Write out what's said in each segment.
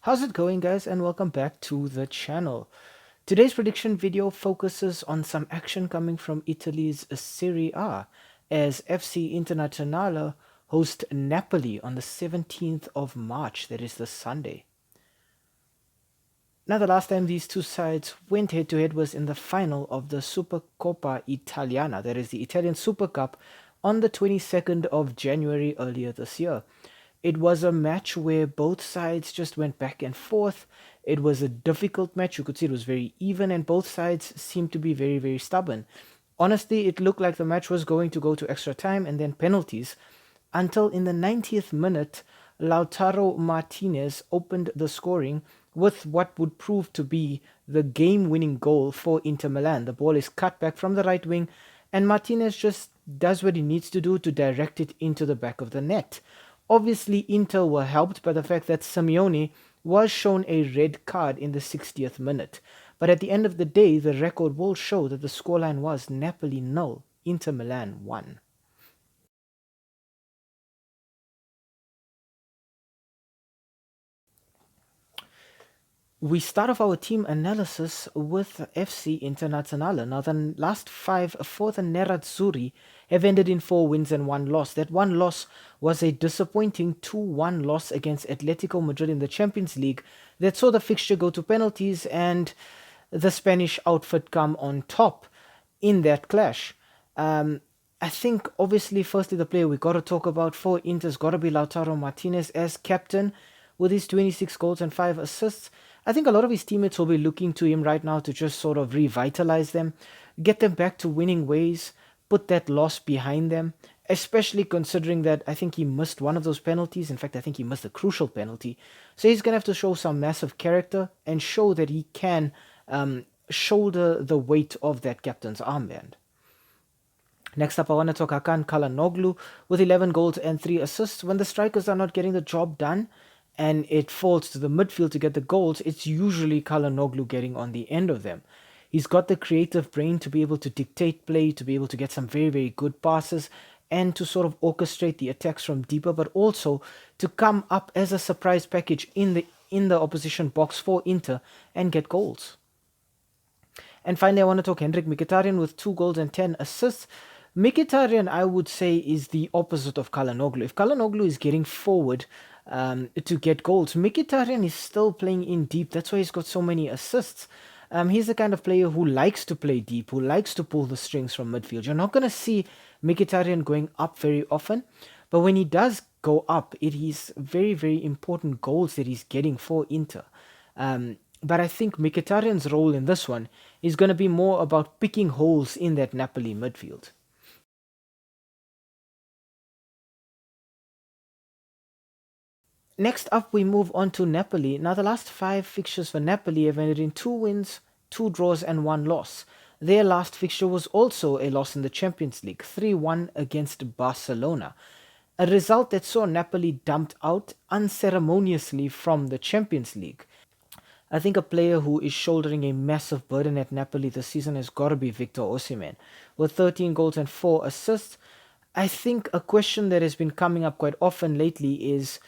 How's it going, guys, and welcome back to the channel. Today's prediction video focuses on some action coming from Italy's Serie A as FC Internazionale host Napoli on the 17th of March, that is the Sunday. Now, the last time these two sides went head to head was in the final of the Supercoppa Italiana, that is the Italian Super Cup, on the 22nd of January earlier this year. It was a match where both sides just went back and forth. It was a difficult match. You could see it was very even, and both sides seemed to be very, very stubborn. Honestly, it looked like the match was going to go to extra time and then penalties until in the 90th minute, Lautaro Martinez opened the scoring with what would prove to be the game-winning goal for Inter Milan. The ball is cut back from the right wing, and Martinez just does what he needs to do to direct it into the back of the net. Obviously, Inter were helped by the fact that Simeone was shown a red card in the 60th minute. But at the end of the day, the record will show that the scoreline was Napoli 0, Inter Milan 1. We start off our team analysis with FC Internazionale. Now, the last five for the Nerazzurri have ended in 4 wins and 1 loss. That one loss was a disappointing 2-1 loss against Atletico Madrid in the Champions League that saw the fixture go to penalties and the Spanish outfit come on top in that clash. I think, obviously, firstly, the player we got to talk about for Inter's got to be Lautaro Martinez as captain with his 26 goals and 5 assists. I think a lot of his teammates will be looking to him right now to just sort of revitalize them, get them back to winning ways, put that loss behind them, especially considering that I think he missed one of those penalties. In fact, I think he missed a crucial penalty. So he's going to have to show some massive character and show that he can shoulder the weight of that captain's armband. Next up, I want to talk Hakan Çalhanoğlu with 11 goals and 3 assists. When the strikers are not getting the job done, and it falls to the midfield to get the goals, it's usually Çalhanoğlu getting on the end of them. He's got the creative brain to be able to dictate play, to be able to get some very, very good passes, and to sort of orchestrate the attacks from deeper, but also to come up as a surprise package in the opposition box for Inter and get goals. And finally, I want to talk Henrik Mkhitaryan with 2 goals and 10 assists. Mkhitaryan, I would say, is the opposite of Çalhanoğlu. If Çalhanoğlu is getting forward to get goals, Mkhitaryan is still playing in deep. That's why he's got so many assists. He's the kind of player who likes to play deep, who likes to pull the strings from midfield. You're not going to see Mkhitaryan going up very often, but when he does go up, it is very, very important goals that he's getting for Inter. But I think Mkhitaryan's role in this one is going to be more about picking holes in that Napoli midfield. Next up, we move on to Napoli. Now, the last 5 fixtures for Napoli have ended in 2 wins, 2 draws, and 1 loss. Their last fixture was also a loss in the Champions League, 3-1 against Barcelona. A result that saw Napoli dumped out unceremoniously from the Champions League. I think a player who is shouldering a massive burden at Napoli this season has got to be Victor Osimhen. With 13 goals and 4 assists, I think a question that has been coming up quite often lately is,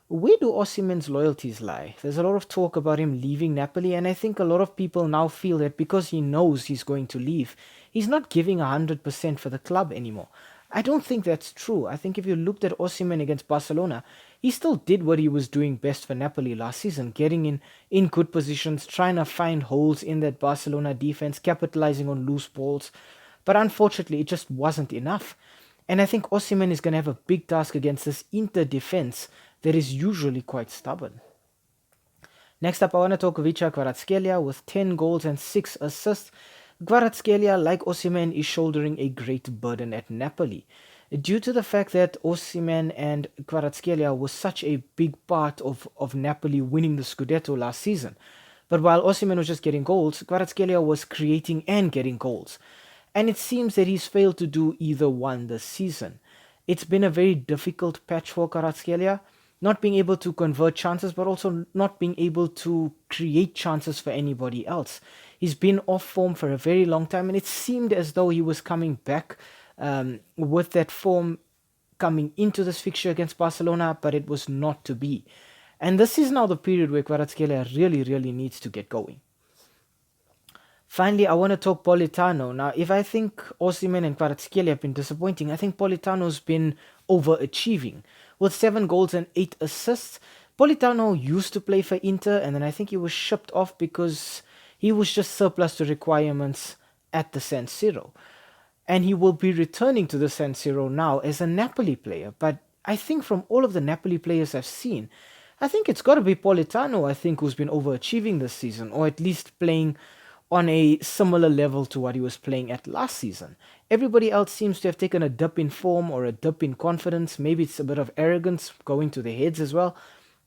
where do Osimhen's loyalties lie? There's a lot of talk about him leaving Napoli, and I think a lot of people now feel that because he knows he's going to leave, he's not giving 100% for the club anymore. I don't think that's true. I think if you looked at Osimhen against Barcelona, he still did what he was doing best for Napoli last season, getting in good positions, trying to find holes in that Barcelona defense, capitalizing on loose balls. But unfortunately, it just wasn't enough. And I think Osimhen is going to have a big task against this Inter defense that is usually quite stubborn. Next up, I want to talk Vicha Kvaratskhelia with 10 goals and 6 assists. Kvaratskhelia, like Osimhen, is shouldering a great burden at Napoli. Due to the fact that Osimhen and Kvaratskhelia was such a big part of Napoli winning the Scudetto last season. But while Osimhen was just getting goals, Kvaratskhelia was creating and getting goals. And it seems that he's failed to do either one this season. It's been a very difficult patch for Kvaratskhelia, not being able to convert chances, but also not being able to create chances for anybody else. He's been off form for a very long time, and it seemed as though he was coming back with that form coming into this fixture against Barcelona, but it was not to be. And this is now the period where Kvaratskhelia really, really needs to get going. Finally, I want to talk Politano. Now, if I think Osimhen and Kvaratskhelia have been disappointing, I think Politano's been overachieving. With 7 goals and 8 assists, Politano used to play for Inter, and then I think he was shipped off because he was just surplus to requirements at the San Siro. And he will be returning to the San Siro now as a Napoli player. But I think from all of the Napoli players I've seen, I think it's got to be Politano, I think, who's been overachieving this season, or at least playing on a similar level to what he was playing at last season. Everybody else seems to have taken a dip in form or a dip in confidence. Maybe it's a bit of arrogance going to their heads as well.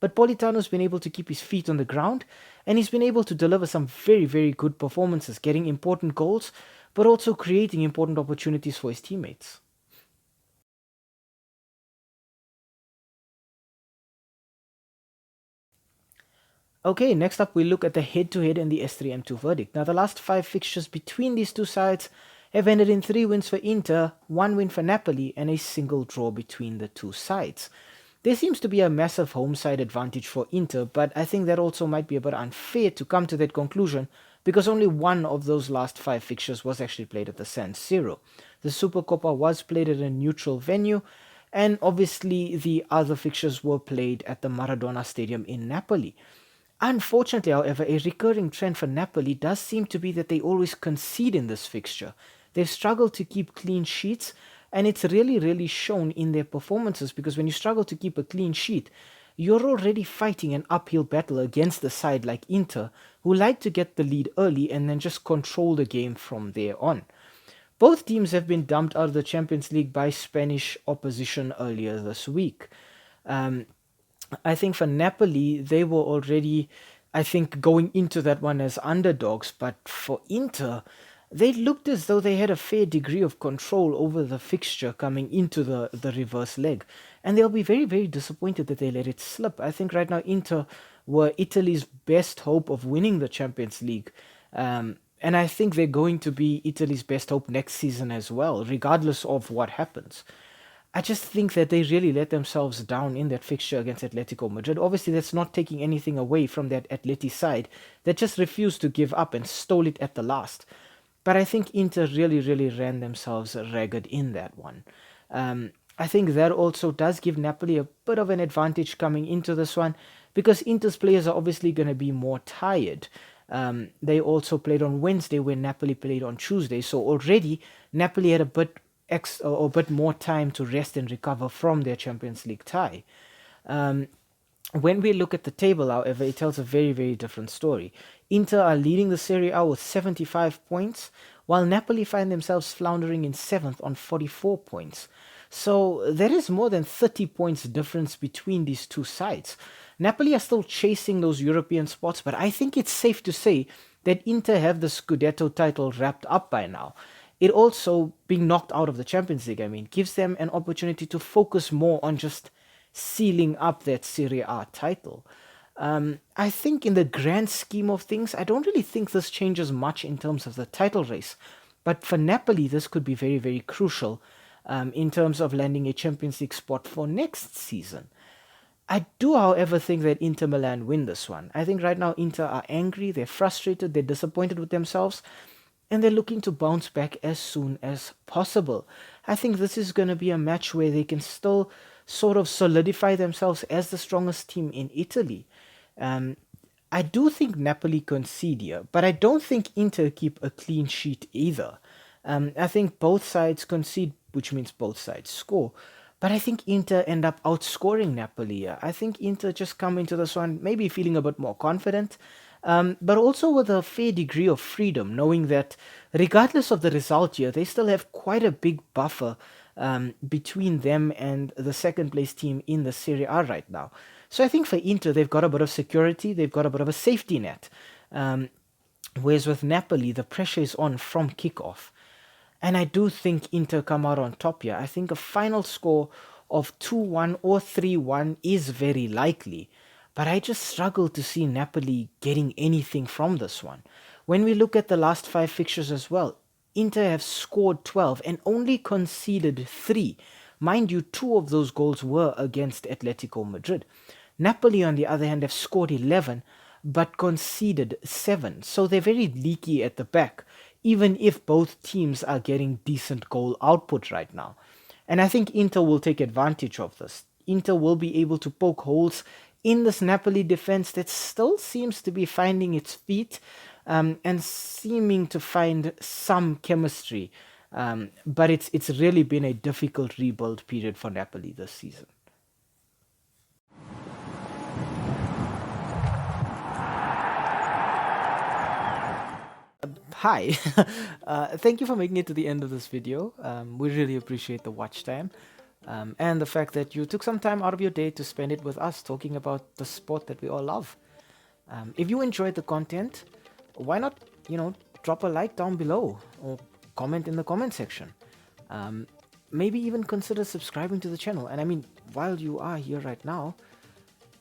But Politano's been able to keep his feet on the ground, and he's been able to deliver some very, very good performances, getting important goals, but also creating important opportunities for his teammates. Okay, next up we look at the head-to-head in the S3M2 Verdict. Now, the last 5 fixtures between these two sides have ended in 3 wins for Inter, 1 win for Napoli, and a single draw between the two sides. There seems to be a massive home side advantage for Inter, but I think that also might be a bit unfair to come to that conclusion because only one of those last 5 fixtures was actually played at the San Siro. The Supercoppa was played at a neutral venue, and obviously the other fixtures were played at the Maradona Stadium in Napoli. Unfortunately, however, a recurring trend for Napoli does seem to be that they always concede in this fixture. They've struggled to keep clean sheets, and it's really, really shown in their performances because when you struggle to keep a clean sheet, you're already fighting an uphill battle against a side like Inter, who like to get the lead early and then just control the game from there on. Both teams have been dumped out of the Champions League by Spanish opposition earlier this week. Um, I think for Napoli, they were already, I think, going into that one as underdogs. But for Inter, they looked as though they had a fair degree of control over the fixture coming into the reverse leg. And they'll be very, very disappointed that they let it slip. I think right now Inter were Italy's best hope of winning the Champions League. And I think they're going to be Italy's best hope next season as well, regardless of what happens. I just think that they really let themselves down in that fixture against Atletico Madrid. Obviously, that's not taking anything away from that Atleti side that just refused to give up and stole it at the last. But I think Inter really, really ran themselves ragged in that one. I think that also does give Napoli a bit of an advantage coming into this one because Inter's players are obviously going to be more tired. They also played on Wednesday when Napoli played on Tuesday, so already Napoli had a bit or a bit more time to rest and recover from their Champions League tie. Um, when we look at the table, however, it tells a very, very different story. Inter are leading the Serie A with 75 points, while Napoli find themselves floundering in 7th on 44 points. So there is more than 30 points difference between these two sides. Napoli are still chasing those European spots, but I think it's safe to say that Inter have the Scudetto title wrapped up by now. It also, being knocked out of the Champions League, I mean, gives them an opportunity to focus more on just sealing up that Serie A title. I think in the grand scheme of things, I don't really think this changes much in terms of the title race. But for Napoli, this could be very, very crucial in terms of landing a Champions League spot for next season. I do, however, think that Inter Milan win this one. I think right now Inter are angry, they're frustrated, they're disappointed with themselves, and they're looking to bounce back as soon as possible. I think this is going to be a match where they can still sort of solidify themselves as the strongest team in Italy. Um, I do think Napoli concede here, but I don't think Inter keep a clean sheet either. I think both sides concede, which means both sides score. But I think Inter end up outscoring Napoli here. I think Inter just come into this one maybe feeling a bit more confident, but also with a fair degree of freedom, knowing that regardless of the result here, they still have quite a big buffer between them and the second place team in the Serie A right now. So I think for Inter, they've got a bit of security, they've got a bit of a safety net. Um, Whereas with Napoli, the pressure is on from kickoff. And I do think Inter come out on top here. I think a final score of 2-1 or 3-1 is very likely. But I just struggle to see Napoli getting anything from this one. When we look at the last 5 fixtures as well, Inter have scored 12 and only conceded 3. Mind you, 2 of those goals were against Atletico Madrid. Napoli, on the other hand, have scored 11 but conceded 7. So they're very leaky at the back, even if both teams are getting decent goal output right now. And I think Inter will take advantage of this. Inter will be able to poke holes in this Napoli defense that still seems to be finding its feet, and seeming to find some chemistry. But it's really been a difficult rebuild period for Napoli this season. Hi, thank you for making it to the end of this video. We really appreciate the watch time, and the fact that you took some time out of your day to spend it with us talking about the sport that we all love. If you enjoyed the content, why not, drop a like down below or comment in the comment section. Maybe even consider subscribing to the channel. And I mean, while you are here right now,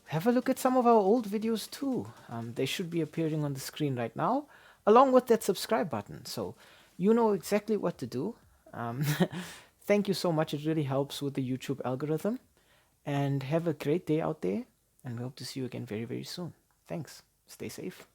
have a look at some of our old videos too. They should be appearing on the screen right now, along with that subscribe button. So you know exactly what to do. Um, Thank you so much. It really helps with the YouTube algorithm. And have a great day out there. And we hope to see you again very, very soon. Thanks. Stay safe.